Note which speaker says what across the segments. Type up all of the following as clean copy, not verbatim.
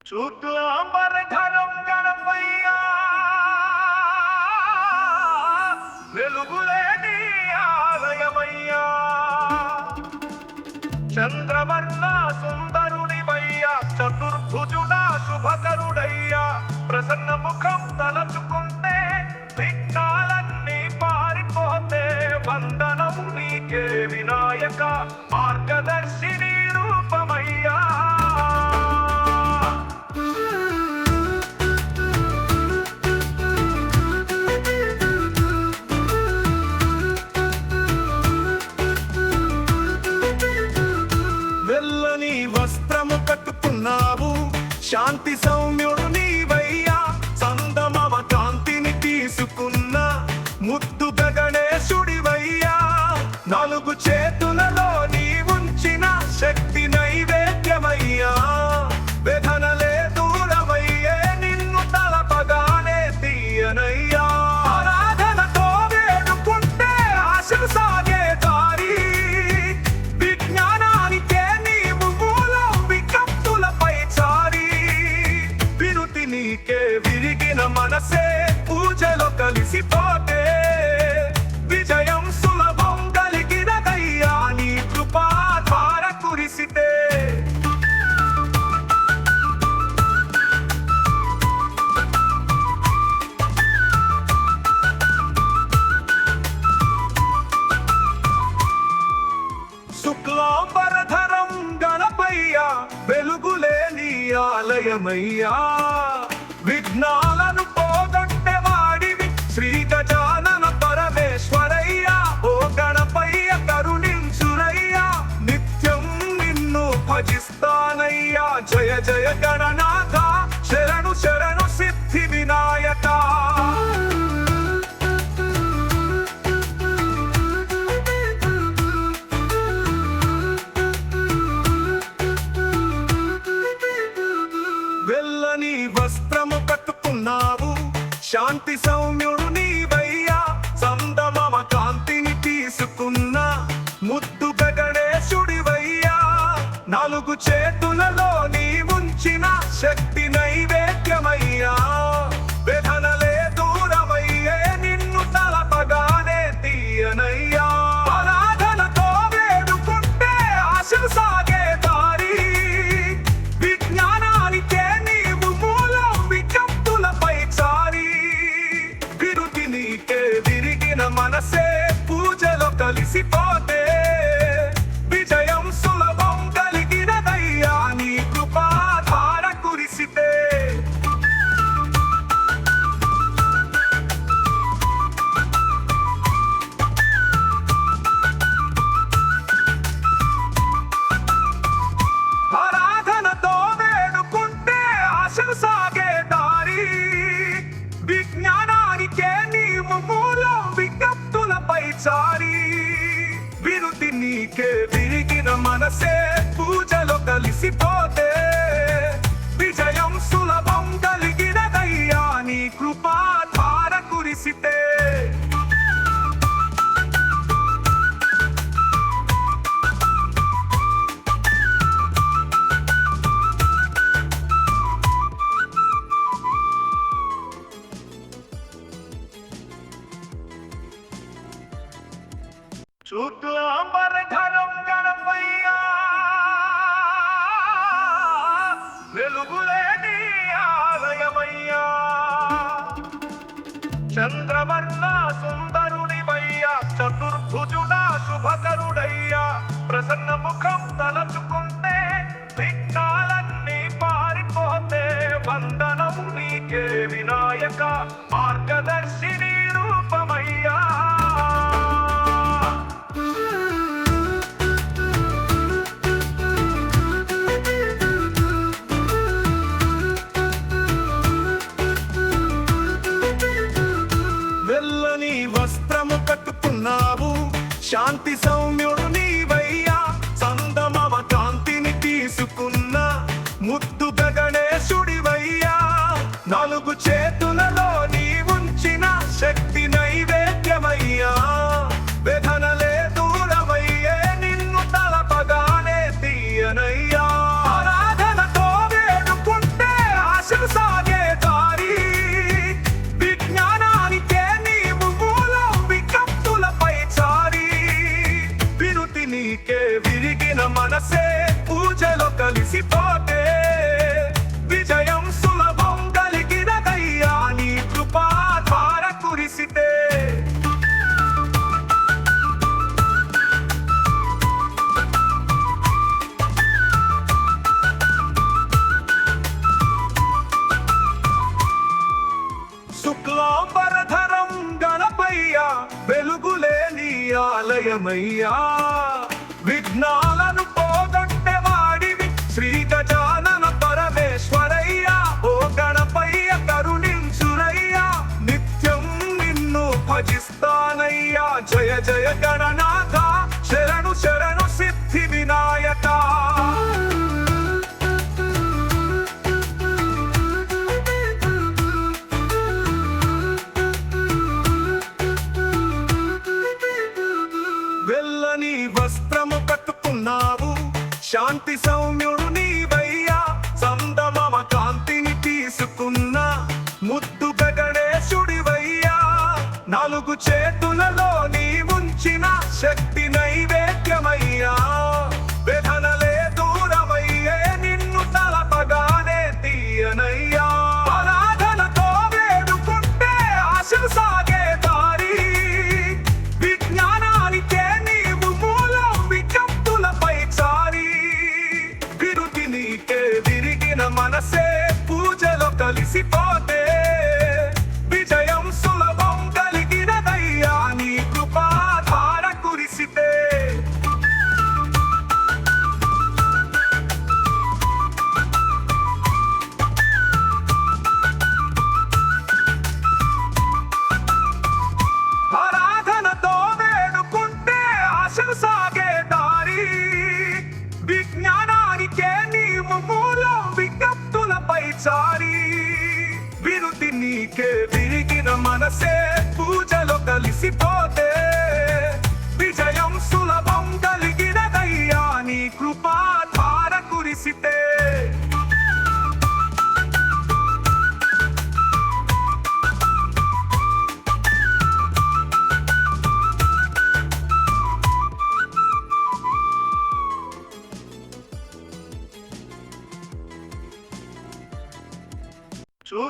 Speaker 1: శుక్లాంబరధరం గణపయ్యా వెలుగులేని ఆలయమయ్యా చంద్రవర్ణ సుందరునివయ్యా చతుర్భుజుడా శుభకరుడయ్యా ప్రసన్న ముఖం తలచుకుంటే విఘ్నాలన్నీ పారిపోతే వందనం నీకే వినాయక మార్గదర్శిని రూపమయ్యా వస్త్రము కట్టుకున్నావు శాంతి సౌమ్యుడు నీవయ్యా చందమామ కాంతిని తీసుకున్న ముద్దు గణేశుడివయ్యా నాలుగు చేతులలో నీ ఉంచిన శక్తి నైవేద్యమయ్యా వేదనలే దూరమయ్యే నిన్ను తలపగానే తీయనయ్యా ఆరాధనతో వేడుకుంటే ఆశలు సాగే దారి నీకే విరిగిన మనసే పూజలో కలిసిపోతే విజయం సులభం కలిగినదయ్యా నీ కృపా ద్వారా కురిసితే శుక్లాంబరధరం గణపయ్యా వెలుగులేని ఆలయమయ్యా విఘ్నాలను పోగొట్టే వాడివి శ్రీ గజానన పరమేశ్వరయ్యా ఓ గణపయ్య కరుణించురయ్యా నిత్యం నిన్ను భజిస్తానయ్యా జయ జయ గణనాథ శరణు శరణు సిద్ధి వినాయక వెల్లని వస్త్రము కట్టుకున్నావు శాంతి సౌమ్యుడు నీవయ్యా చందమామ కాంతిని తీసుకున్న ముద్దు గణేశుడివయ్యా నాలుగు చేతులలో నీ ఉంచిన శక్తి నైవేద్యమయ్యా వేదనలే దూరమయ్యే నిన్ను తలపగానే తీయనయ్యా ఆరాధనతో వేడుకుంటే ఆశలు సాగే దారి మనసే పూజలో కలిసిపోతే విజయం సులభం కలిగినదయ్యా నీ కృపా ద్వారా కురిసితే ఆరాధనతో వేడుకుంటే ఆశలు సాగే దారి విజ్ఞానానికే నీవు మూలం విజ్ఞప్తులపై చారి విరుతి నీకే విరిగిన మనసే పూజలో కలిసిపోతే విజయం సులభం కలిగినదయ్యా నీ కృపా ద్వారా కురిసితే శుక్లాంబరధరం గణపయ్యా వెలుగులేని ఆలయమయ్యా చంద్రవర్ణ సుందరునివయ్యా చతుర్భుజుడా శుభకరుడయ్యా ప్రసన్న ముఖం తలచుకుంటే విఘ్నాలన్నీ పారిపోతే వందనం నీకే వినాయక మార్గదర్శిని రూపమయ్యా వస్త్రము కట్టుకున్నావు శాంతి సౌమ్యుడు నీవయ్యా చందమామ కాంతిని తీసుకున్న ముద్దు గణేశుడివయ్యా నాలుగు చేతులలో నీ ఉంచిన శక్తి నైవేద్యమయ్యా వేదనలే దూరమయ్యే నిన్ను తలపగానే తీయనయ్యా ఆరాధనతో వేడుకుంటే ఆలయమయ్యా విఘ్నాలను పోగొట్టే వాడివి శ్రీ గజానన పరమేశ్వరయ్యా ఓ గణపయ్య కరుణించురయ్యా నిత్యం నిన్ను భజిస్తానయ్యా జయ జయ గణనాథ శరణు శరణు సిద్ధి వినాయక వెల్లని వస్త్రము కట్టుకున్నావు శాంతి సౌమ్యుడు నీవయ్యా సందమమ కాంతిని తీసుకున్న ముద్దు గణేశుడివయ్యా నాలుగు చేతులలో నీ ఉంచిన శక్తి నైవేద్యమయ్యా వేదనలే దూరమయ్యే నిన్ను తలపగానే తీయనయ్యా ఆరాధనతో వేడుకుంటే ఆశలు సాగే దారి విజ్ఞానానికే నీవు మూలం విజ్ఞప్తులపై చారి విరుతి నీకే విరిగిన మనసే పూజలో కలిసిపోతే విజయం సులభం కలిగినదయ్యా నీ కృపాధార కురిసితే ఆరాధనతో వేడుకుంటే ఆశలు సాగే దారి విజ్ఞానానికే నీవు మూలం విజ్ఞప్తులపై చారి విరుతి నీకే విరిగిన మనసే పూజలో కలిసిపోతే విజయం సులభం కలిగినదయ్యా నీ కృపాధార కురిసితే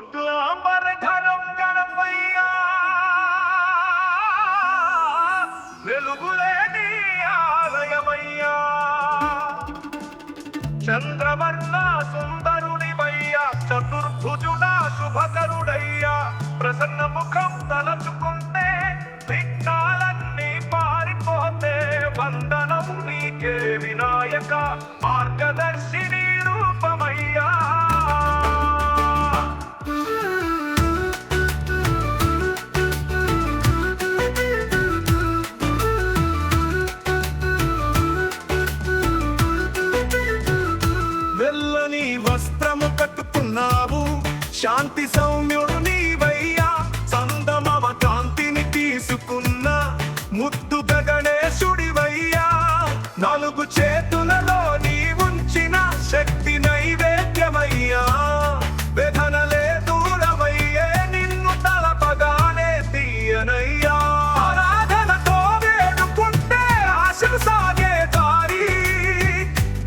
Speaker 1: శుక్లాంబరధరం గణపయ్యా వెలుగులే నీ ఆలయమయ్యా చంద్రవర్ణ సుందరునివయ్యా చతుర్భుజుడా శుభకరుడయ్యా ప్రసన్న ముఖం తలచుకుంటే విఘ్నాలన్నీ పారిపోతే వందనం నీకే వినాయక మార్గదర్శిని రూపమయ్యా వెల్లని వస్త్రము కట్టుకున్నావు శాంతి సౌమ్యుడు నీవయ్యా సందమమ కాంతిని తీసుకున్న ముద్దు గణేశుడివయ్యా నాలుగు చేతులలో నీ ఉంచిన శక్తి నైవేద్యమయ్యా వేదనలే దూరమయ్యే నిన్ను తలపగానే తీయనయ్యా ఆరాధనతో వేడుకుంటే ఆశలు సాగే దారి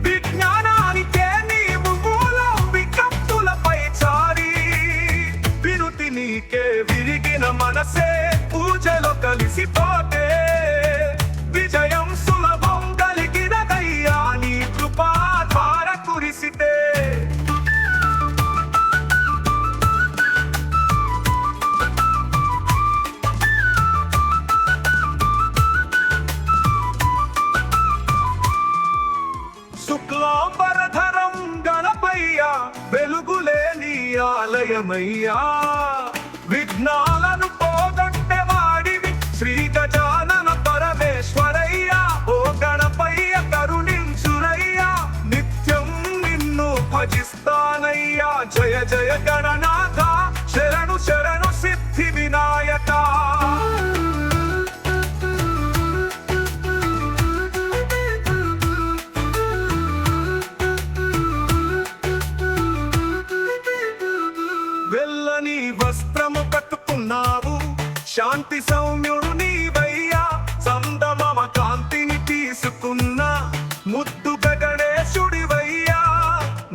Speaker 1: విజ్ఞానానికే నీవు మూలం విజ్ఞప్తులపై చారి విరుతి నీకే విరిగిన మనసే పూజలో కలిసిపోతే విజయం సులభం కలిగినదయ్యా నీ కృపాధార కురిసితే శుక్లాంబరధరం గణపయ్యా వెలుగులే నీ ఆలయమయ్యా విఘ్నాలను పోగొట్టే వాడివి శ్రీ గజానన పరమేశ్వరయ్యా ఓ గణపయ్య కరుణించురయ్యా నిత్యం నిన్ను భజిస్తానయ్యా జయ జయ గణనాథ శరణు శరణు సిద్ధి వినాయక వెల్లని వస్త్రము కట్టుకున్నావు శాంతి సౌమ్యుడు నీవయ్యా సందమమ కాంతిని తీసుకున్న ముద్దు గణేశుడివయ్యా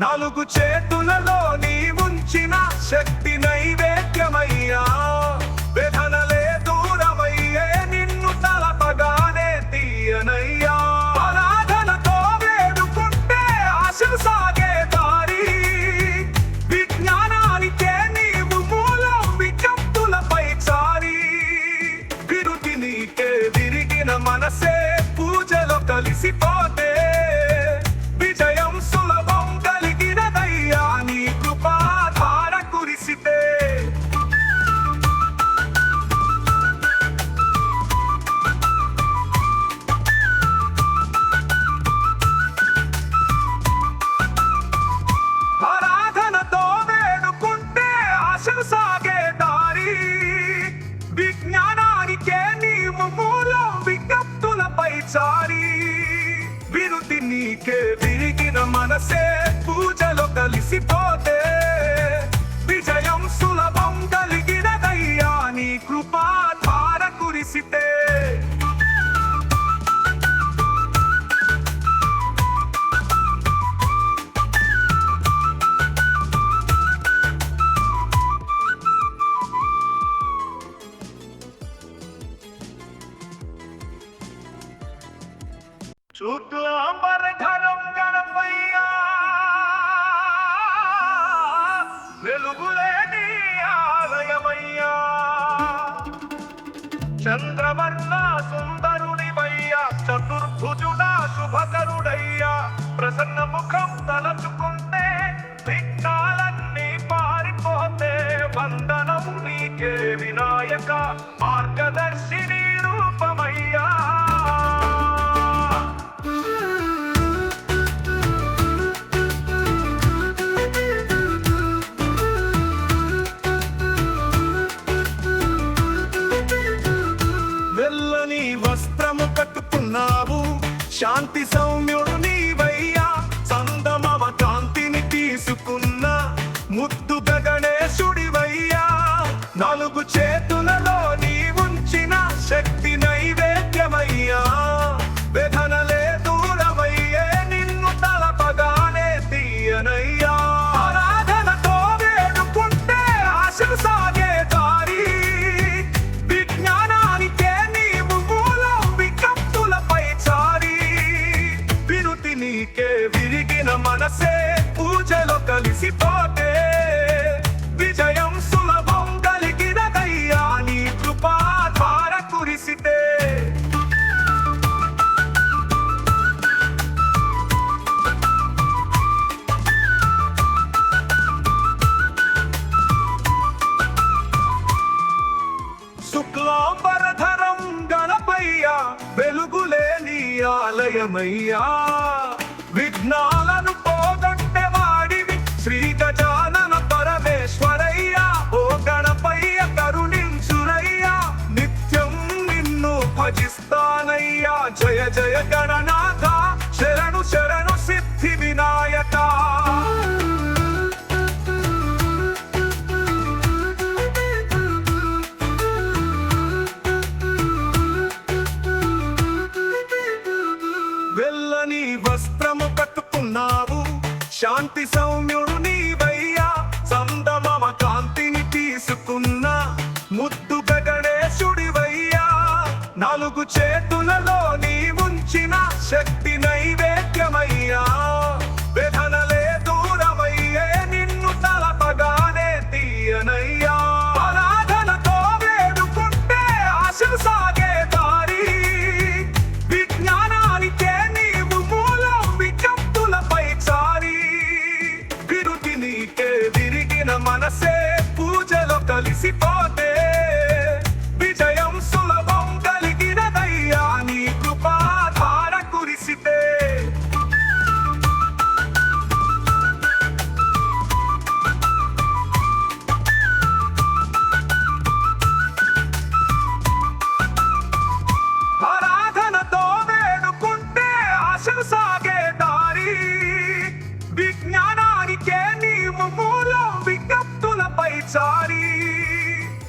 Speaker 1: నాలుగు చేతులలో నీ ఉంచిన శక్తి నైవేద్యమయ్యా వేదనలే దూరమయ్యే నిన్ను తలపగానే తీయనయ్యా ఆరాధనతో వేడుకుంటే ఆశలు సాగే దారి విజ్ఞానానికే నీవు మూలం విజ్ఞప్తులపై చారి విరుతి నీకే విరిగిన మనసే నీకే విరిగిన మనసే పూజలో కలిసిపోతే విజయం సులభం కలిగినదయ్యా నీ కృపా ధార కురిసితే శుక్లాంబరధరం గణపయ్యా వెలుగులే నీ ఆలయమయ్యా చంద్రవర్ణ సుందరునివయ్యా చతుర్భుజుడా శుభకరుడయ్యా ప్రసన్న ముఖం తలచుకుంటే విఘ్నాలన్నీ పారిపోతే వందనం నీకే వినాయక మార్గదర్శిని రూపమయ్యా వస్త్రము కట్టుకున్నావు శాంతి సౌమ్యుడు నీవయ్యా చందమామ కాంతిని తీసుకున్న ముద్దు గణేశుడివయ్యా నాలుగు చేతులలో నీ ఉంచిన శక్తి నైవేద్యమయ్యా వేదనలే దూరమయ్యే నిన్ను తలపగానే తీయనయ్యా ఆరాధనతో వేడుకుంటే ఆశలు సాగే దారి నీకే విరిగిన మనసే పూజలో కలిసిపోతే విజయం సులభం కలిగినదయ్యా నీ కృపా ధార కురిసితే శుక్లాంబరధరం గణపయ్యా వెలుగులే నీ ఆలయమయ్యా విఘ్నాలను పోగొట్టే వాడివి శ్రీ గజానన పరమేశ్వరయ్యా ఓ గణపయ్య కరుణించురయ్యా నిత్యం నిన్ను భజిస్తానయ్యా జయ జయ గణనాథ శరణు శరణు సిద్ధి వినాయక వెల్లని వస్త్రము కట్టుకున్నావు శాంతి సౌమ్యుడు నీవయ్యా చందమామ కాంతిని తీసుకున్న ముద్దు గణేశుడివయ్యా నాలుగు చేతులలో నీ ఉంచిన శక్తి నైవేద్యమయ్యా వేదనలే దూరమయ్యే నిన్ను తలపగానే తీయనయ్యా ఆరాధనతో వేడుకుంటే ఆశలు సాగే దారి విజ్ఞానానికే నీవు మూలం విజ్ఞప్తులపై చారి విరుతి నీకే విరిగిన మనసే పూజలో కలిసిపోతే విజయం సులభం కలిగినదయ్యా నీ కృపా ధార కురిసితే ఆరాధనతో వేడుకుంటే ఆశలు సాగే దారి విజ్ఞానానికే నీవు మూలం విజ్ఞప్తులపై చారి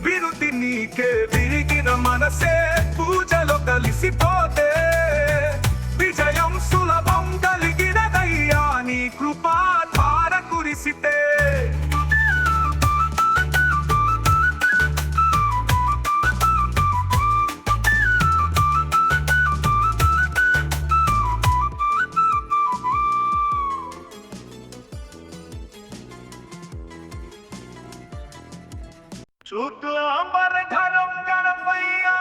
Speaker 1: విరుతి నీకే విరిగిన మనసే పూజలో కలిసిపోతే విజయం సులభం కలిగినదయ్యా నీ కృపా ధార కురిసితే శుక్లాంబరధరం గణపయ్యా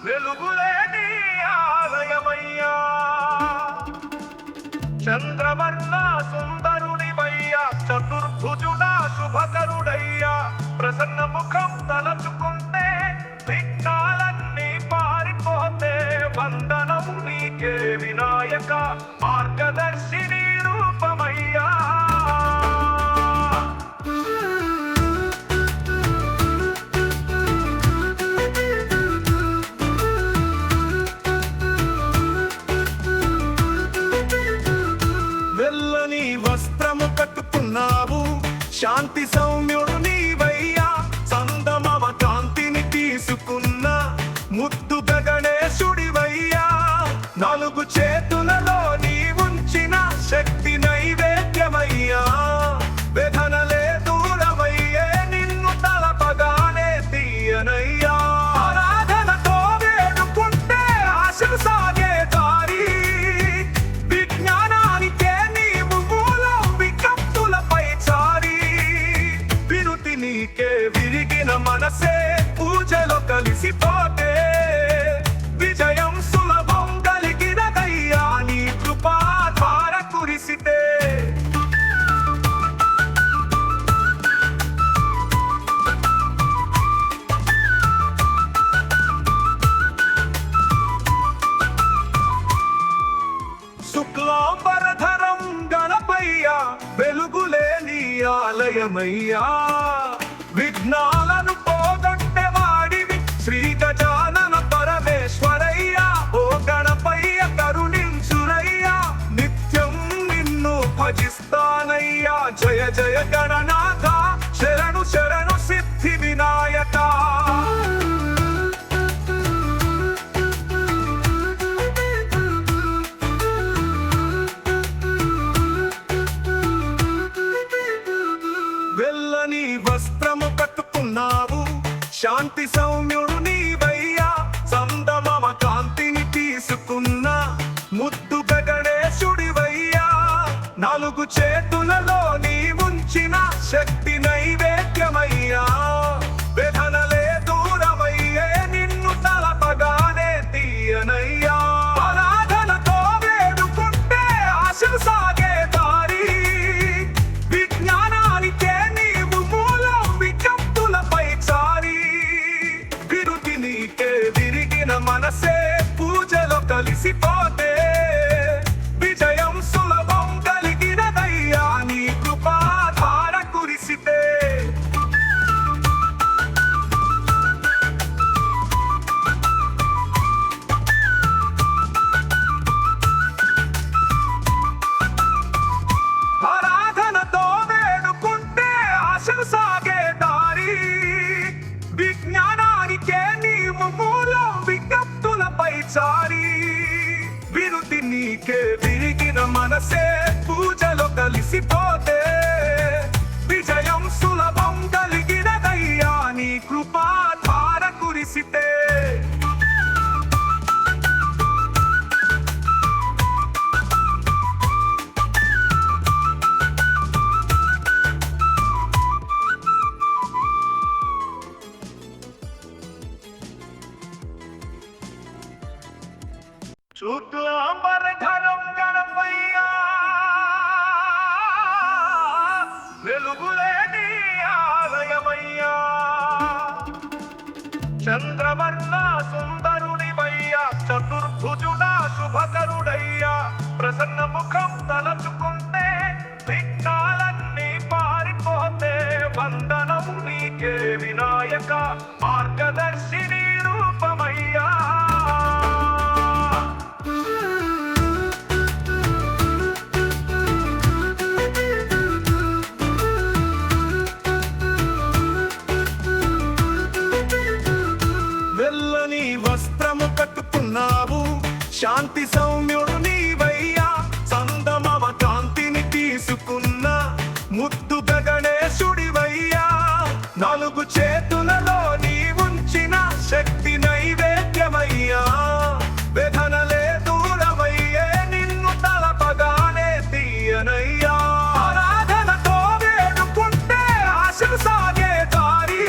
Speaker 1: వెలుగులే నీ ఆలయమయ్యా చంద్రవర్ణ సుందరునివయ్యా చతుర్భుజుడా శుభకరుడయ్యా ప్రసన్న ముఖం తలచుకుంటే విఘ్నాలన్నీ పారిపోతే వందనం నీకే వినాయక మార్గదర్శిని రూపమయ్యా వెల్లని వస్త్రము కట్టుకున్నావు, శాంతి సౌమ్యుడు నీవయ్యా. చందమామ కాంతిని తీసుకున్న ముద్దు గణేశుడివయ్యా. నాలుగు చేతులలో నీ ఉంచిన శక్తి నైవేద్యమయ్యా. వేదనలే దూరమయ్యే నిన్ను తలపగానే తీయనయ్యా. ఆరాధనతో వేడుకుంటే ఆశలు సాగే దారి, విజ్ఞానానికే నీవు మూలం వికప్తులపై చారి. విరుతి నీకే విరిగిన మనసే పూజలో కలిసిపోతే విజయం సులభం కలిగినదయ్యా. నీ కృపా ద్వారా కురిసితే శుక్లాంబరధరం గణపయ్యా, వెలుగులే నీ ఆలయమయ్యా. విఘ్నాలను పోగొట్టే వాడివి శ్రీ గజానన పరమేశ్వరయ్యా. ఓ గణపయ్య కరుణించురయ్యా, నిత్యం నిన్ను భజిస్తానయ్యా. జయ జయ గణనాథ, శరణు శరణు సిద్ధి వినాయక. వెల్లని వస్త్రము కట్టుకున్నావు, శాంతి సౌమ్యుడు నీవయ్యా. చందమామ కాంతిని తీసుకున్న ముద్దు గణేశుడివయ్యా. నాలుగు చేతులలో నీ ఉంచిన శక్తి నైవేద్యమయ్యా. వేదనలే దూరమయ్యే నిన్ను తలపగానే తీయనయ్యా. ఆరాధనతో వేడుకుంటే ఆశలు సాగే దారి, విజ్ఞానానికే నీవు మూలం వికప్తులపై చారి. విరుతి నీకే విరిగిన మనసే పూజలో కలిసిపోతే విజయం సులభం కలిగినదయ్యా. నీ కృపా ద్వారా కురిసితే ఆరాధనతో వేడుకుంటే ఆశలు సాగే దారి, విజ్ఞానానికే నీవు మూలం వికప్తులపై చారి. విరుతి నీకే విరిగిన మనసే పూజలో కలిసిపోతే విజయం సులభం కలిగినదయ్యా. నీ కృపా ద్వారా కురిసితే శుక్లాంబరధరం గణపయ్యా, వెలుగులే నీ ఆలయమయ్యా. చంద్రవర్ణ సుందరుడివయ్యా, చతుర్భుజుడా శుభకరుడయ్యా. ప్రసన్న ముఖం తలచుకుంటే విఘ్నాలన్నీ పారిపోతే వందనం నీకే వినాయక. మార్గదర్శిని రూపమయ్యా. వెల్లని వస్త్రము కట్టుకున్నావు, శాంతి సౌమ్యుడు నీవయ్యా. చందమామ కాంతిని తీసుకున్న ముద్దు గణేశుడివయ్యా. నాలుగు చేతులలో నీ ఉంచిన శక్తి నైవేద్యమయ్యా. వేదనలే దూరమయ్యే నిన్ను తలపగానే తీయనయ్యా. ఆరాధనతో వేడుకుంటే ఆశలు సాగే దారి,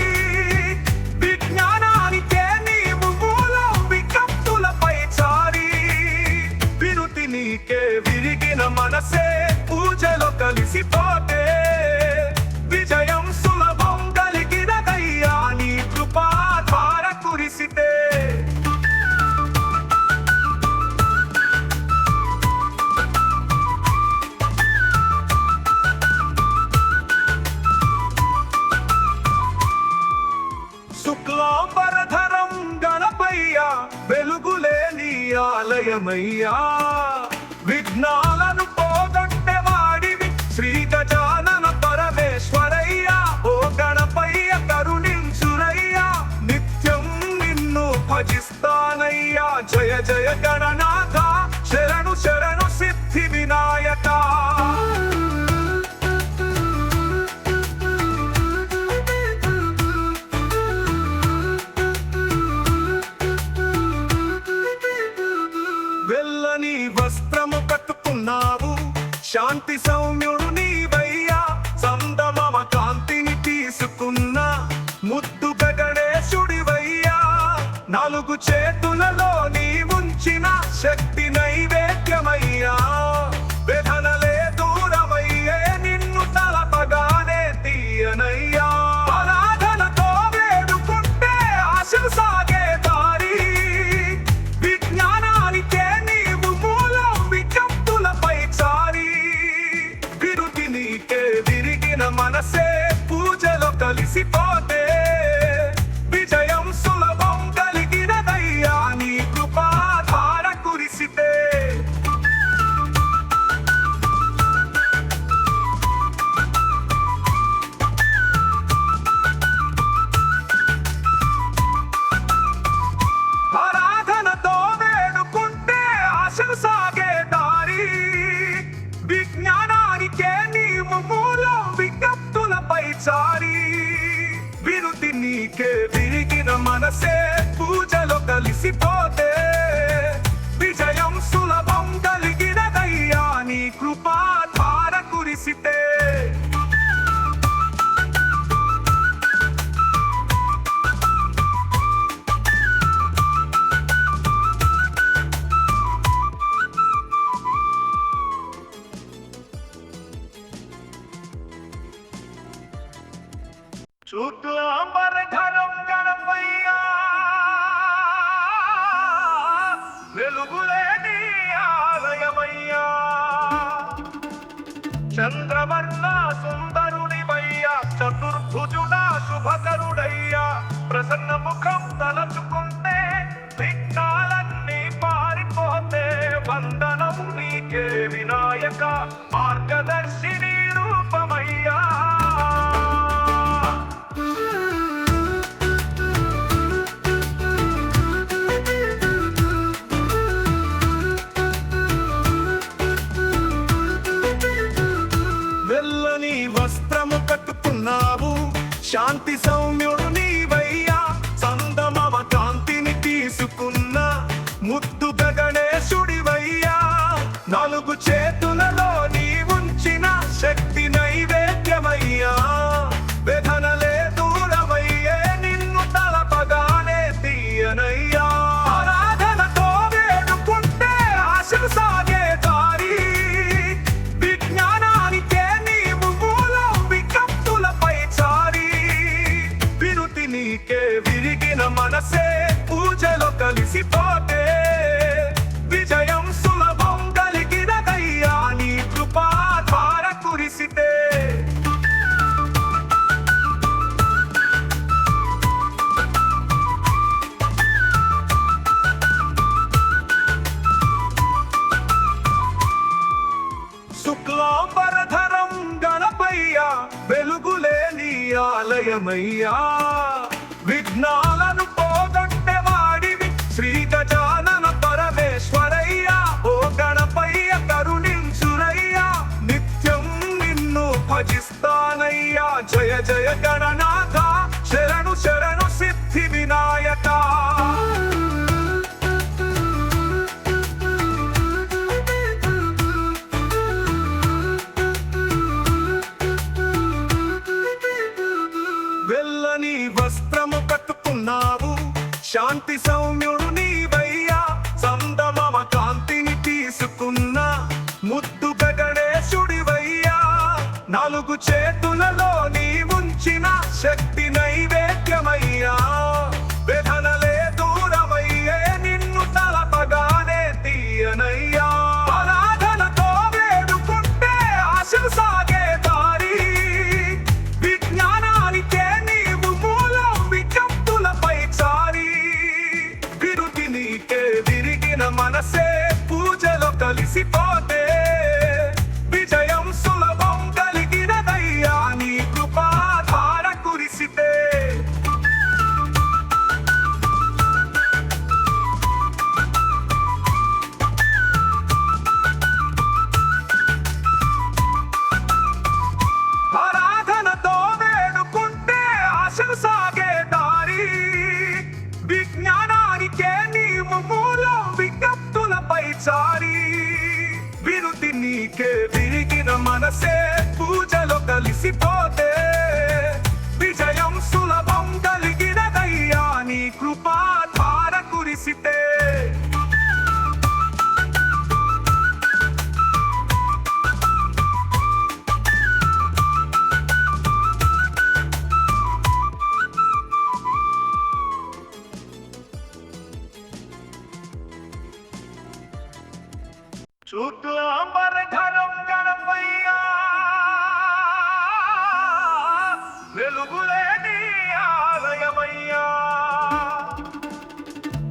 Speaker 1: విజ్ఞానానికే నీవు మూలం వికప్తులపై చారి. విరుతి నీకే విరిగిన మనసే పూజలో కలిసిపోతే విజయం సులభం కలిగినదయ్యా. నీ కృపా ద్వారా కురిసితే శుక్లాంబరధరం గణపయ్యా, వెలుగులే నీ ఆలయమయ్యా. విఘ్నాలను పోగొట్టే వాడి శాంతి సౌమ్యుడు నీవయ్యా సందమమ కాంతిని తీసుకున్న ముద్దు గణేశుడివయ్యా నాలుగు చేతులలో నీ ఉంచిన శక్తి నైవేద్యమయ్యా వేదనలే దూరమయ్యే నిన్ను తలపగానే తీయనయ్యా ఆరాధనతో వేడుకుంటే ఆశలు సాగే దారి విజ్ఞానానికే నీవు మూలం విజ్ఞప్తులపై చారి విరుతి నీకే విరిగిన మనసే పూజలో కలిసిపోతే విజయం సులభం కలిగినదయ్యా నీ కృపాధార కురిసితే ఆరాధనతో వేడుకుంటే ఆశలు సాగే దారి విజ్ఞానానికే నీవు మూలం విజ్ఞప్తులపై చారి విరుతి నీకే విరిగిన మనసే పూజలో కలిసిపోతే విజయం సులభం కలిగినదయ్యా నీ కృపాధార కురిసితే శుక్లాంబరధరం గణపయ్యా వెలుగులే నీ ఆలయమయ్యా చంద్రవర్ణ సుందరునివయ్యా చతుర్భుజుడా శుభకరుడయ్యా ప్రసన్న ముఖం తలచుకుంటే విఘ్నాలన్నీ పారిపోతే వందనం నీకే వినాయక మార్గదర్శిని రూపమయ్యా వెల్లని వస్త్రము కట్టుకున్నావు శాంతి సౌమ్యుడు నీవయ్యా సందమమ కాంతిని తీసుకున్న ముద్దు గణేశుడివయ్యా నాలుగు చేతులలో నీ ఉంచిన శక్తి నైవేద్యమయ్యా వేదనలే దూరమయ్యే నిన్ను తలపగానే తీయనయ్యా ఆరాధనతో వేడుకుంటే ఆశలు సాగే దారి విజ్ఞానానికే నీవు మూలం విజ్ఞప్తులపై చారి విరుతి నీకే విరిగిన మనసే పూజలో కలిసిపోతే విజయం సులభం కలిగినదయ్యా నీ కృపాధార కురిసితే శుక్లాంబరధరం గణపయ్యా వెలుగులే నీ ఆలయమయ్యా విఘ్నాలను పోగొట్టే వాడివి శ్రీ గజానన పరమేశ్వరయ్యా ఓ గణపయ్య కరుణించురయ్యా నిత్యం నిన్ను భజిస్తానయ్యా జయ జయ గణనాథ శరణు శరణు సిద్ధి వినాయక వెల్లని వస్త్రము కట్టుకున్నావు శాంతి సౌమ్యుడు నీవయ్యా సందమమ కాంతిని తీసుకున్న ముద్దు గణేశుడివయ్యా నాలుగు చేతులలో నీ ఉంచిన శక్తి నైవేద్యమయ్యా వేదనలే దూరమయ్యే నిన్ను తలపగానే తీయనయ్యా ఆరాధనతో వేడుకుంటే ఆశలు సాగే దారి విజ్ఞానానికే నీవు మూలం విజ్ఞప్తులపై చారి విరుతి నీకే విరిగిన మనసే పూజలో కలిసిపోతే విజయం సులభం కలిగినదయ్యా నీ కృపాధార కురిసితే మనసే పూజలో కలిసిపోతే విజయం సులభం కలిగినదయ్యా నీ కృపా ధార కురిసితే. శుక్లాంబరధరం గణపయ్యా వెలుగులే నీ ఆలయమయ్యా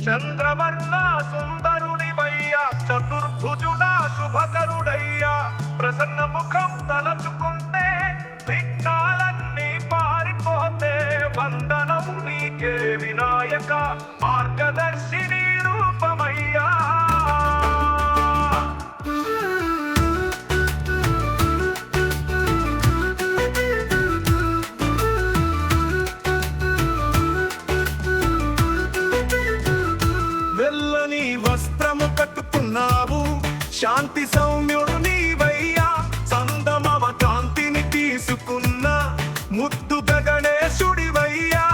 Speaker 1: చంద్రవర్ణ సుందరునివయ్యా చతుర్భుజుడా శుభకరుడయ్యా ప్రసన్న ముఖం తలచుకుంటే విఘ్నాలన్నీ పారిపోతే వందనం నీకే వినాయక మార్గదర్శిని రూపమయ్యా. వస్త్రము కట్టుకున్నావు శాంతి సౌమ్యుడు నీవయ్యా చందమామ కాంతిని తీసుకున్న ముద్దు గణేశుడివయ్యా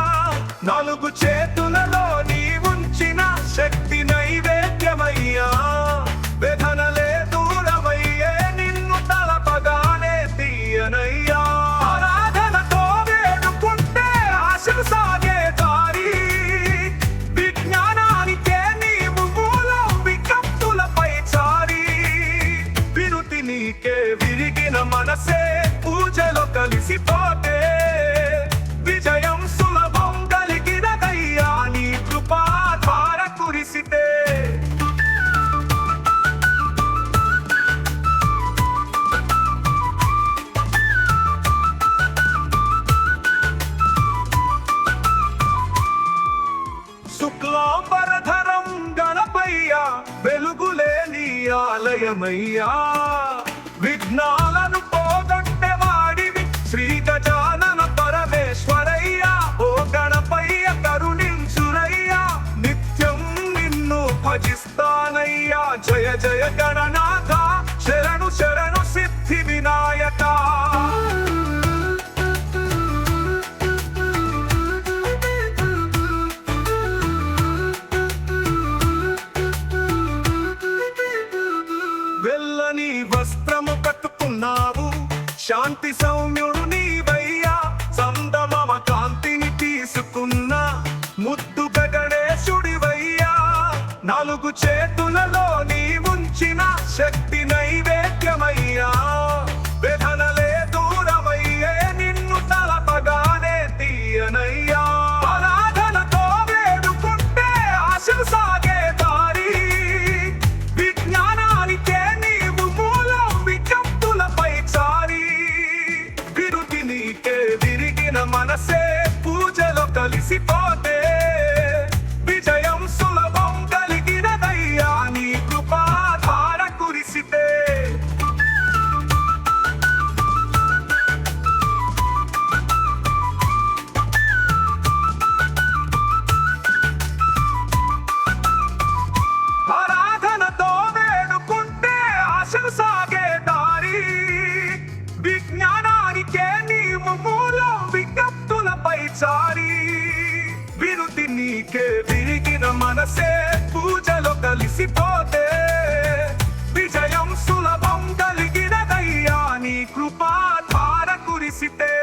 Speaker 1: నాలుగు చేతులలో నీ ఉంచిన శక్తి నైవేద్యమయ్యా వేదనలే దూరమయ్యే నిన్ను తలపగానే తీయనయ్యా ఆరాధనతో వేడుకుంటే ఆశలు సాగే దారి నీకే విరిగిన మనసే పూజలో కలిసిపోతే విజయం సులభం కలిగినదయ్యా నీ కృపా ధార కురిసితే. శుక్లాంబరధరం గణపయ్యా వెలుగులే నీ ఆలయమయ్యా విఘ్నాలను పోగొట్టే వాడివి శ్రీ గజానన పరమేశ్వరయ్యా ఓ గణపయ్య కరుణించురయ్యా నిత్యం నిన్ను భజిస్తానయ్యా జయ జయ గణనాథ శరణు శరణు సిద్ధి వినాయక. వెల్లని వస్త్రము కట్టుకున్నావు శాంతి సౌమ్యుడు నీవయ్యా చందమామ కాంతిని తీసుకున్న ముద్దు గణేశుడివయ్యా నాలుగు చేతులలో నీ ఉంచిన శక్తి నైవేద్యమయ్యా వేదనలే దూరమయ్యే నిన్ను తలపగానే తీయనయ్యా ఆరాధనతో వేడుకుంటే ఆశలు సాగే దారి విజ్ఞానానికే నీవు మూలం విజ్ఞప్తులపై చారి విరుతి నీకే విరిగిన మనసే పూజలో కలిసిపోతే విజయం సులభం కలిగినదయ్యా నీ కృపా ధార కురిసితే. ఆరాధనతో వేడుకుంటే ఆశలు సాగే దారి విజ్ఞానానికే నీవు మూలం విజ్ఞప్తులపై చారి విరుతి నీకే విరిగిన మనసే పూజలో కలిసిపోతే విజయం సులభం కలిగినదయ్యా నీ కృపా ధార కురిసితే.